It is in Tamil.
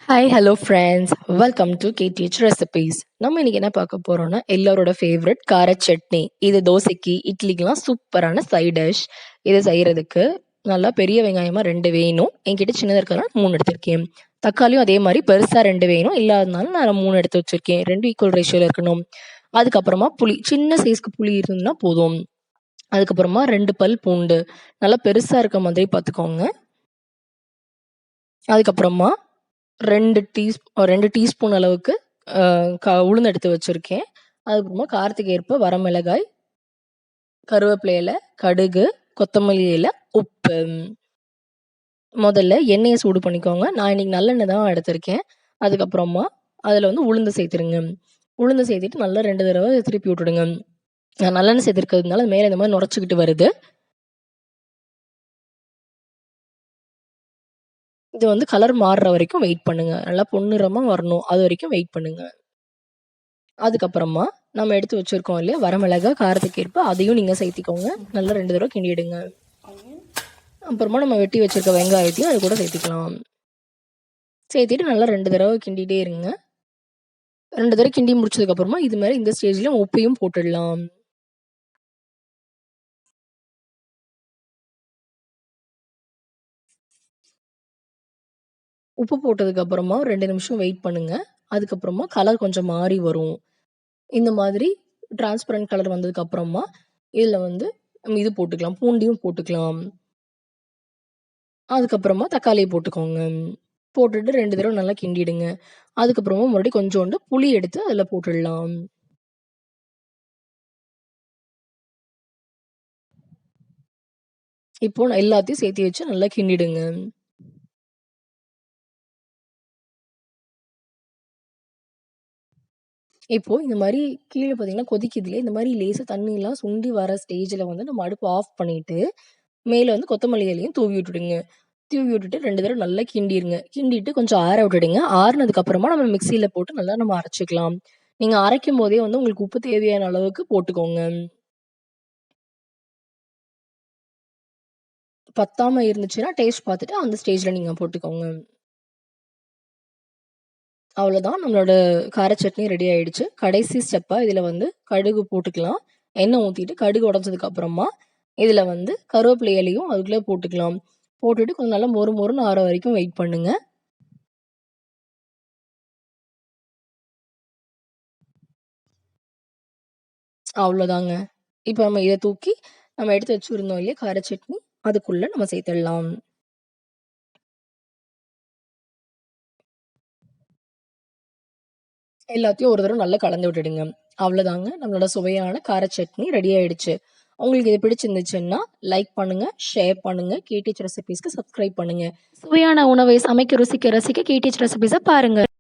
Hi hello friends, welcome to KDH recipes. நம்ம இன்னைக்கு என்ன பார்க்க போறோம்னா எல்லாரோட ஃபேவரட் கார சட்னி. இது தோசைக்கு இட்லிக்கெலாம் சூப்பரான சைட் டிஷ். இது செய்கிறதுக்கு நல்லா பெரிய வெங்காயமாக 2 வேணும். என்கிட்ட சின்னதாக இருக்கிறதுனால 3 எடுத்திருக்கேன். தக்காளியும் அதே மாதிரி பெருசாக 2 வேணும், இல்லாதனால நான் 3 எடுத்து வச்சுருக்கேன். 2 ஈக்குவல் ரேஷியோவில் இருக்கணும். அதுக்கப்புறமா புளி, சின்ன சைஸ்க்கு புளி இருந்ததுன்னா போதும். அதுக்கப்புறமா 2 பல் பூண்டு, நல்லா பெருசாக இருக்க மாதிரி பார்த்துக்கோங்க. அதுக்கப்புறமா 2 டீஸ்பூன் அளவுக்கு உளுந்து எடுத்து வச்சுருக்கேன். அதுக்கப்புறமா காரத்துக்கு ஏற்ப வரமிளகாய், கருவேப்பிலை இலை, கடுகு, கொத்தமல்லி இலை, உப்பு. முதல்ல எண்ணெயை சூடு பண்ணிக்கோங்க. நான் இன்னைக்கு நல்லெண்ணெய் தான் எடுத்திருக்கேன். அதுக்கப்புறமா அதில் வந்து உளுந்து சேர்த்துருங்க. உளுந்து சேர்த்துட்டு நல்லா 2 தடவை திருப்பி விட்டுடுங்க. நான் நல்லெண்ணெய் சேர்த்துருக்கிறதுனால மேலே இந்த மாதிரி நுரைச்சிக்கிட்டு வருது. இது வந்து கலர் மாறுற வரைக்கும் வெயிட் பண்ணுங்க. நல்லா பொன்னிறமா வரணும், அது வரைக்கும் வெயிட் பண்ணுங்க. அதுக்கப்புறமா நம்ம எடுத்து வச்சிருக்கோம் இல்லையா வரமிளகாய், காரத்துக்கு ஏற்ப அதையும் நீங்கள் சேர்த்திக்கோங்க. நல்லா 2 தடவை கிண்டிடுங்க. அப்புறமா நம்ம வெட்டி வச்சிருக்க வெங்காயத்தையும் அது கூட சேர்த்திக்கலாம். சேர்த்திட்டு நல்லா 2 தடவை கிண்டிகிட்டே இருங்க. 2 தடவை கிண்டி முடிச்சதுக்கப்புறமா இது மாதிரி இந்த ஸ்டேஜில் உப்பையும் போட்டுடலாம். உப்பு போட்டதுக்கு அப்புறமா 2 நிமிஷம் வெயிட் பண்ணுங்க. அதுக்கப்புறமா கலர் கொஞ்சம் மாறி வரும். இந்த மாதிரி டிரான்ஸ்பரண்ட் கலர் வந்ததுக்கு அப்புறமா இதில் வந்து நம்ம இது போட்டுக்கலாம், பூண்டையும் போட்டுக்கலாம். அதுக்கப்புறமா தக்காளியை போட்டுக்கோங்க. போட்டுட்டு 2 தடவை நல்லா கிண்டிடுங்க. அதுக்கப்புறமா மறுபடியும் கொஞ்சோண்டு புளி எடுத்து அதில் போட்டுடலாம். இப்போ நான் எல்லாத்தையும் சேர்த்து வச்சு நல்லா கிண்டிடுங்க. இப்போ இந்த மாதிரி கீழே பார்த்தீங்கன்னா கொதிக்குதுல, இந்த மாதிரி லேசாக தண்ணியெல்லாம் சுண்டி வர ஸ்டேஜில் வந்து நம்ம அடுப்பு ஆஃப் பண்ணிட்டு மேலே வந்து கொத்தமல்லி இலையும் தூவி விட்டுடுங்க. தூவி விட்டுட்டு 2 தடவை நல்லா கிண்டிருங்க. கிண்டிட்டு கொஞ்சம் ஆற விட்டுடுங்க. ஆறுனதுக்கு அப்புறமா நம்ம மிக்ஸியில் போட்டு நல்லா நம்ம அரைச்சிக்கலாம். நீங்கள் அரைக்கும் போதே வந்து உங்களுக்கு உப்பு தேவையான அளவுக்கு போட்டுக்கோங்க. பத்தாம இருந்துச்சுன்னா டேஸ்ட் பார்த்துட்டு அந்த ஸ்டேஜில் நீங்கள் போட்டுக்கோங்க. அவ்வளோதான், நம்மளோட கார சட்னி ரெடி ஆயிடுச்சு. கடைசி ஸ்டெப்பா இதில் வந்து கடுகு போட்டுக்கலாம். எண்ணெய் ஊற்றிட்டு கடுகு உடஞ்சதுக்கு அப்புறமா இதில் வந்து கருவேப்பிலை இலையும் அதுக்குள்ளே போட்டுக்கலாம். போட்டுட்டு கொஞ்சம் நல்லா மொறு மொறுன்னு ஆற வரைக்கும் வெயிட் பண்ணுங்க. அவ்வளோதாங்க. இப்போ நம்ம இதை தூக்கி நம்ம எடுத்து வச்சுருந்தோம் இல்லையா கார சட்னி, அதுக்குள்ளே நம்ம சேர்த்துடலாம். எல்லாத்தையும் ஒரு தடவை நல்லா கலந்து விட்டுடுங்க. அவ்வளோதாங்க, நம்மளோட சுவையான கார சட்னி ரெடி ஆயிடுச்சு. உங்களுக்கு இது பிடிச்சிருந்துச்சுன்னா லைக் பண்ணுங்க, ஷேர் பண்ணுங்க, கேடிஹெச் ரெசிபீஸ்க்கு சப்ஸ்கிரைப் பண்ணுங்க. சுவையான உணவை சமைக்க ருசிக்க ரசிக்க கேடிஹெச் ரெசிபீஸை பாருங்க.